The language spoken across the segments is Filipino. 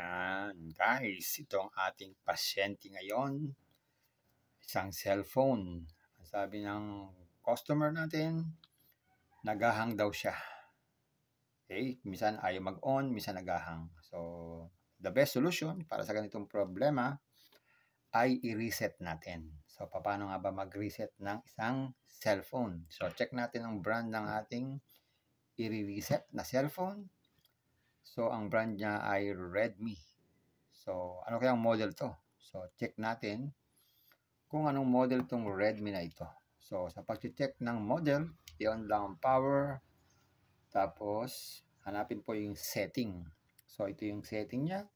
Yan, guys, ito ang ating pasyente ngayon. Isang cellphone. Ang sabi ng customer natin, nagahang daw siya. Okay, minsan ayaw mag-on, minsan nagahang. So, the best solution para sa ganitong problema ay i-reset natin. So, paano nga ba mag-reset ng isang cellphone? So, check natin ang brand ng ating i-reset na cellphone. So, ang brand niya ay Redmi. So, ano kayang model to? So, check natin kung anong model tong Redmi na ito. So, sa pag-check ng model, i-on lang ang power. Tapos, hanapin po yung setting. So, ito yung setting niya.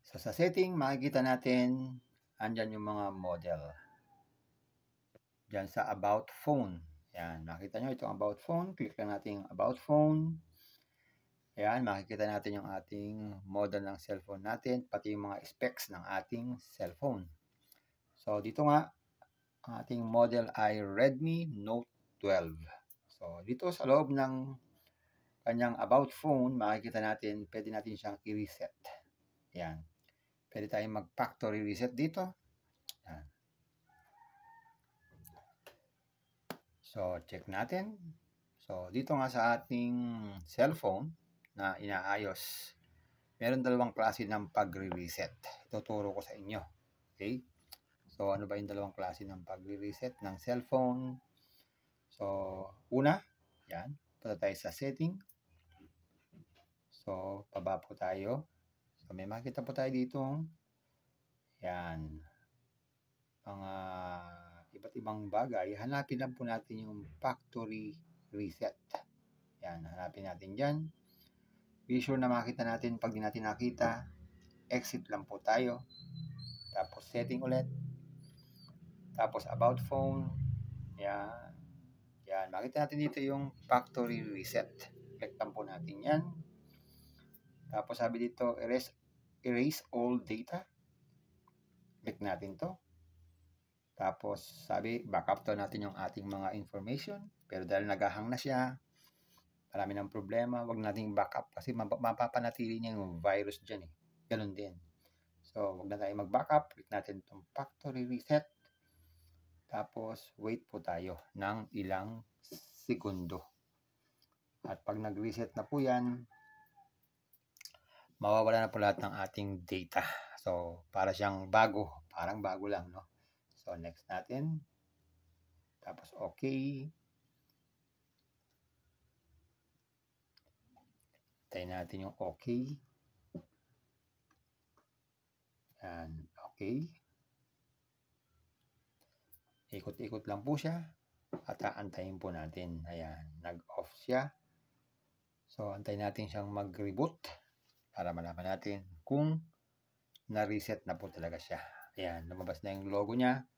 So, sa setting, makikita natin, andyan yung mga model. Diyan sa About Phone. Yan, makita nyo itong About Phone. Click lang natin yung About Phone. Ayan, makikita natin yung ating model ng cellphone natin, pati yung mga specs ng ating cellphone. So, dito nga, ang ating model ay Redmi Note 12. So, dito sa loob ng kanyang About Phone, makikita natin, pwede natin siyang i-reset. Ayan. Pwede tayong mag-factory reset dito. Ayan. So, check natin. So, dito nga sa ating cellphone na inaayos, meron dalawang klase ng pag-reset. Ituturo ko sa inyo. Okay? So, ano ba yung dalawang klase ng pag-reset ng cellphone? So, una, yan. Punta tayo sa setting. So, paba po tayo. So, may makita po tayo dito. Yan. Mga iba't ibang bagay. Hanapin lang po natin yung factory reset. Yan. Hanapin natin dyan. Be sure na makita natin. Pag di natin nakita, exit lang po tayo. Tapos, setting ulit. Tapos, about phone. Yan. Yan. Makita natin dito yung factory reset. Click lang po natin yan. Tapos, sabi dito, erase all data. Click natin to. Tapos, sabi, backup to natin yung ating mga information. Pero dahil nagahang na siya, marami ng problema, wag nating backup kasi mapapanatili niya yung virus dyan eh. Ganun din. So, wag na tayo mag-backup. Click natin itong factory reset. Tapos, wait po tayo ng ilang segundo. At pag nag-reset na po yan, mawawala na po lahat ng ating data. So, para siyang bago. Parang bago lang, no? So, next natin. Tapos, okay. Tayo natin yung okay. Yan, okay. Ikot-ikot lang po siya. At aantayin po natin. Ayan, nag-off siya. So, antayin natin siyang mag-reboot para malaman natin kung na-reset na po talaga siya. Ayan, lumabas na yung logo niya.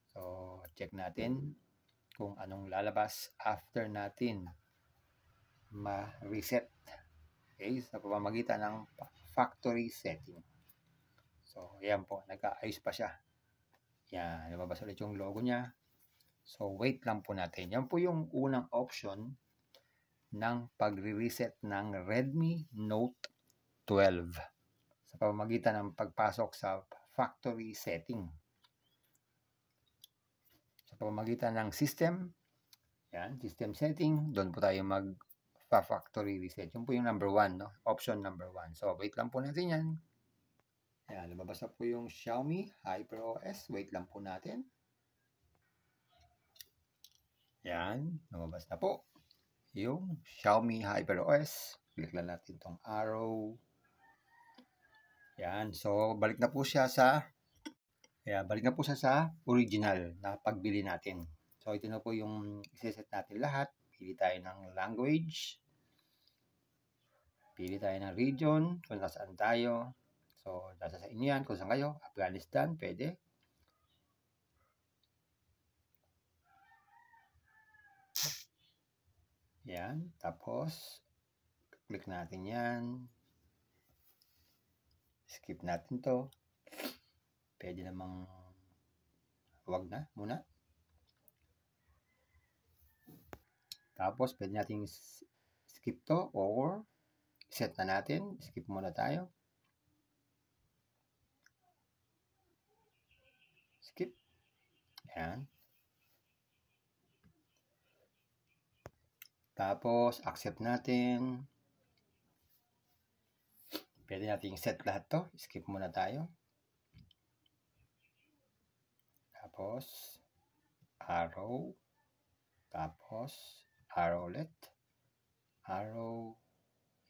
So, check natin kung anong lalabas after natin ma-reset. Okay, sa pamamagitan ng factory setting. So, ayan po, nag-aayos pa siya. Yan, lumabas ulit yung logo niya. So, wait lang po natin. Yan po yung unang option ng pag-reset ng Redmi Note 12 sa pamamagitan ng pagpasok sa factory setting. Sa pamamagitan ng system, yan, system setting, doon po tayo mag-factory reset. Yun po yung number 1, no? Option number 1. So, wait lang po natin yan. Yan, lumabas na po yung Xiaomi HyperOS. Wait lang po natin. Yan, lumabas na po yung Xiaomi HyperOS. Click lang natin itong arrow. Yan, so balik na po siya sa original na pagbili natin. So ito na po yung iseset natin lahat. Pili tayo ng language. Pili tayo ng region, kung nasaan tayo. So, nasa sa inyo yan, kung saan kayo. Afghanistan, pwede. Yan, tapos, click natin yan. Skip natin to. Pwede namang wag na muna. Tapos, pwede natin skip to or Set na natin. Skip muna tayo. Skip. Yan. Tapos, accept natin. Pwede natin set lahat to. Skip muna tayo. Tapos, arrow. Tapos, arrow ulit. Arrow.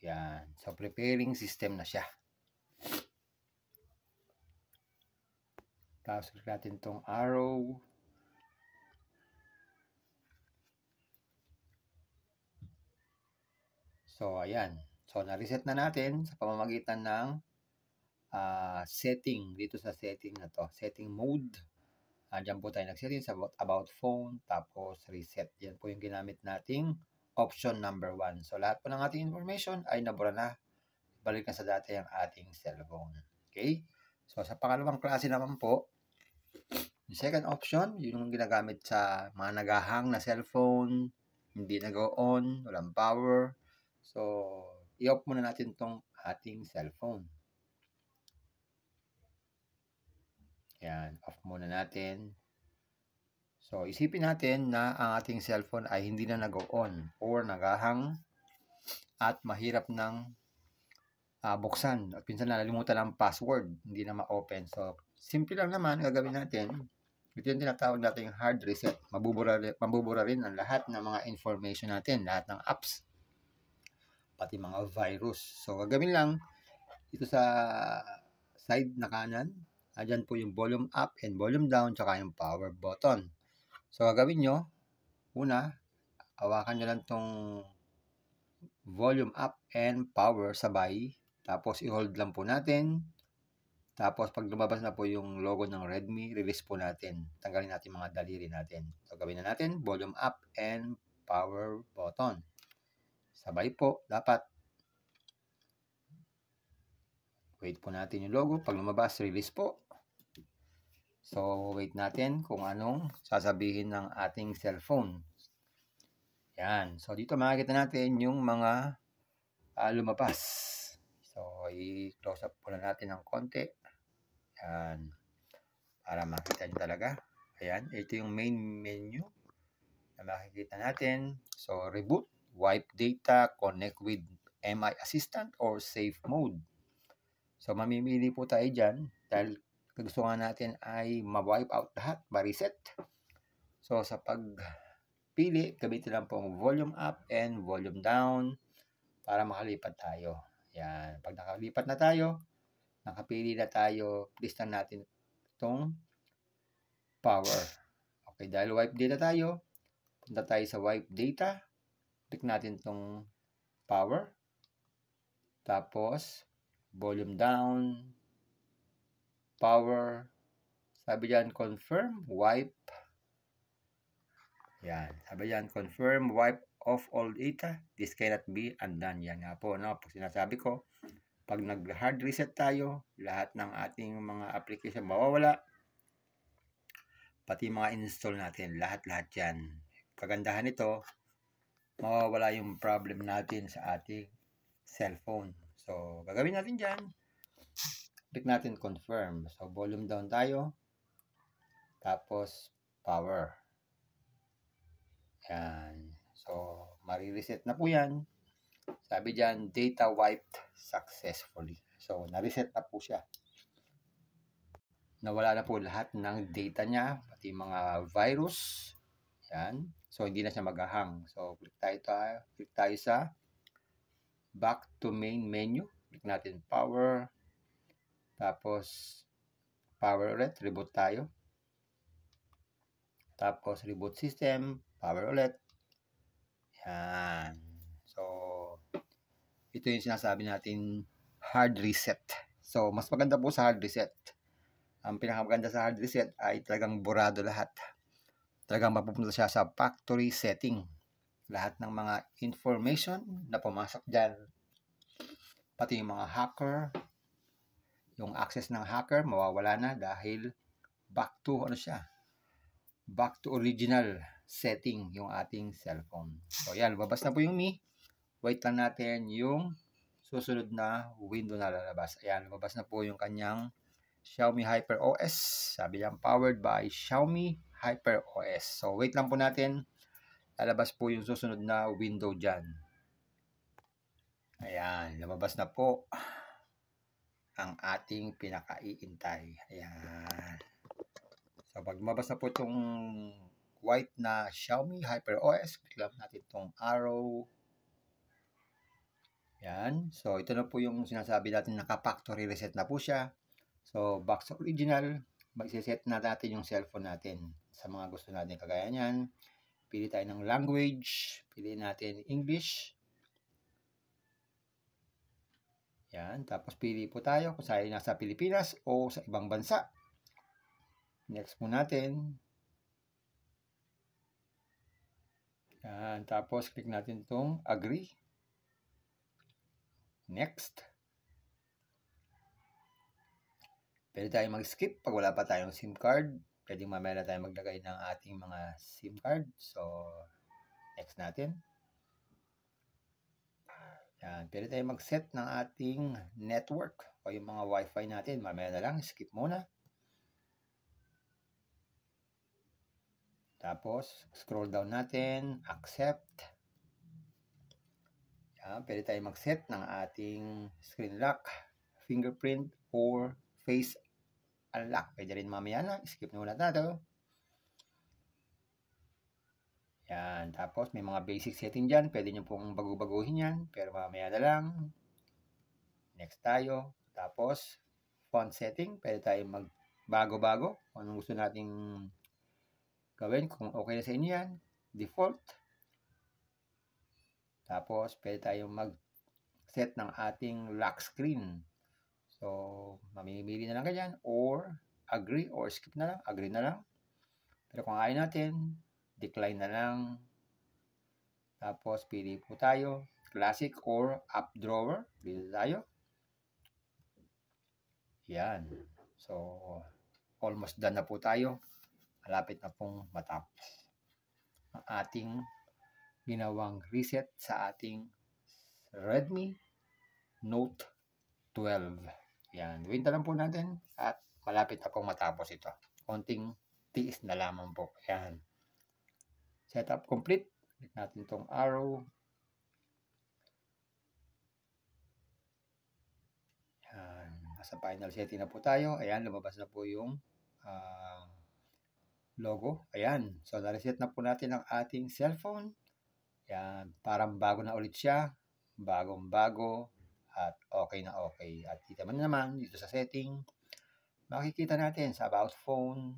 Yan. So, preparing system na siya. Tapos, click natin tong arrow. So, ayan. So, na-reset na natin sa pamamagitan ng setting. Dito sa setting na to. Setting mode. Diyan po tayo nag-setting sa about phone. Tapos, reset. Yan po yung ginamit nating option number 1. So, lahat po ng ating information ay nabura na. Balik na sa dati ang ating cellphone. Okay? So, sa pangalawang klase naman po, yung second option, yun yung ginagamit sa mga nagahang na cellphone, hindi nag-on, walang power. So, i-off muna natin tong ating cellphone. Yan, off muna natin. So, isipin natin na ang ating cellphone ay hindi na nag-on or nagahang at mahirap ng buksan. At pinsan nalimutan ang password, hindi na ma-open. So, simple lang naman, gagawin natin. Ito yung tinatawag natin hard reset. Mabubura rin ang lahat ng mga information natin, lahat ng apps, pati mga virus. So, gagawin lang, ito sa side na kanan, andyan po yung volume up and volume down, tsaka yung power button. So, gagawin nyo, una, hawakan nyo lang tong volume up and power sabay. Tapos, i-hold lang po natin. Tapos, pag lumabas na po yung logo ng Redmi, release po natin. Tanggalin natin mga daliri natin. So, gawin na natin, volume up and power button. Sabay po, dapat. Wait po natin yung logo. Pag lumabas, release po. So, wait natin kung anong sasabihin ng ating cellphone. Yan. So, dito makikita natin yung mga lumabas. So, i-close up po na natin ng konti. Yan. Para makita nyo talaga. Ayan. Ito yung main menu na makikita natin. So, reboot, wipe data, connect with MI Assistant, or safe mode. So, mamimili po tayo dyan dahil gusto nga natin ay ma-wipe out lahat, ma-reset. So, sa pagpili, gamitin lang po ang volume up and volume down para makalipat tayo. Yan. Pag nakalipat na tayo, nakapili na tayo, please lang natin itong power. Okay, dahil wipe data tayo, punta tayo sa wipe data, click natin itong power, tapos volume down, power, sabi dyan, confirm, wipe. Yan, sabi dyan, confirm, wipe off all data. This cannot be undone. Yan nga po, no? Pag sinasabi ko, pag nag-hard reset tayo, lahat ng ating mga application mawawala. Pati mga install natin, lahat-lahat yan. Kagandahan nito, mawawala yung problem natin sa ating cellphone. So, gagawin natin dyan. Click natin confirm. So, volume down tayo. Tapos, power. Yan. So, marireset na po yan. Sabi dyan, data wiped successfully. So, na-reset na po siya. Nawala na po lahat ng data niya, pati mga virus. Yan. So, hindi na siya mag-hang. So, click tayo sa back to main menu. Click natin power. Tapos, power ulit. Reboot tayo. Tapos, reboot system. Power ulit. Yan. So, ito yung sinasabi natin hard reset. So, mas maganda po sa hard reset. Ang pinakamaganda sa hard reset ay talagang burado lahat. Talagang mapupunta siya sa factory setting. Lahat ng mga information na pumasok dyan. Pati yung mga hacker, yung access ng hacker, mawawala na dahil back to, back to original setting yung ating cellphone. So, yan, babas na po yung Mi. Wait lang natin yung susunod na window na lalabas. Ayan, lumabas na po yung kanyang Xiaomi HyperOS. Sabi niya, powered by Xiaomi HyperOS. So, wait lang po natin. Lalabas po yung susunod na window dyan. Ayan, lumabas na po ang ating pinakaiintay. Ayan. So, pag lumabas na po itong white na Xiaomi HyperOS, click lang natin itong arrow. Yan. So, ito na po yung sinasabi natin, naka-factory reset na po siya. So, back sa original, mag-set na natin yung cellphone natin sa mga gusto natin. Kagaya niyan, pili tayo ng language, pili natin English. Yan. Tapos, pili po tayo kung saan nasa Pilipinas o sa ibang bansa. Next po natin. Yan. Tapos, click natin itong agree. Next. Pwede tayo mag-skip pag wala pa tayong SIM card. Pwede mamaya na tayo maglagay ng ating mga SIM card. So, next natin. Yan. Pwede tayo mag-set ng ating network o yung mga wifi natin. Mamaya na lang. Skip muna. Tapos, scroll down natin. Accept. Yan. Pwede tayo mag-set ng ating screen lock, fingerprint, or face unlock. Pwede rin mamaya na. Skip na muna tayo. Yan. Tapos, may mga basic setting dyan. Pwede nyo pong bago-baguhin yan. Pero mamaya na lang. Next tayo. Tapos, font setting. Pwede tayo mag-bago-bago. Kung anong gusto nating gawin. Kung okay na sa inyo yan. Default. Tapos, pwede tayo mag-set ng ating lock screen. So, mamimili na lang ganyan. Or, agree or skip na lang. Agree na lang. Pero kung ayaw natin, decline na lang. Tapos, pili po tayo. Classic or up drawer. Pili tayo. Yan. So, almost done na po tayo. Malapit na pong matapos ang ating ginawang reset sa ating Redmi Note 12. Yan. Wait na lang po natin at malapit na pong matapos ito. Konting tiis na lamang po. Yan. Setup complete. Click natin itong arrow. Yan. Nasa final setting na po tayo. Ayan. Lumabas na po yung logo. Ayan. So, na-reset na po natin ang ating cellphone. Yan. Parang bago na ulit siya. Bagong-bago. At okay na okay. At dito naman, dito sa setting, makikita natin sa about phone.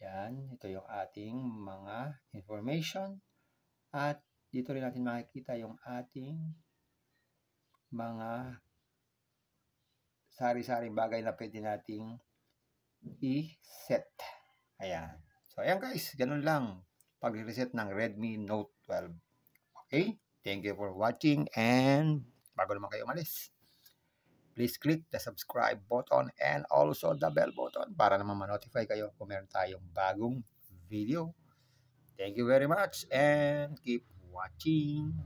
Yan. Ito yung ating mga information. At dito rin natin makikita yung ating mga sari-saring bagay na pwede nating i-set. Ayan. So, ayan guys. Ganun lang pag-reset ng Redmi Note 12. Okay? Thank you for watching and bago naman kayo umalis, please click the subscribe button and also the bell button para naman ma-notify kayo kung meron tayong bagong video. Thank you very much and keep watching.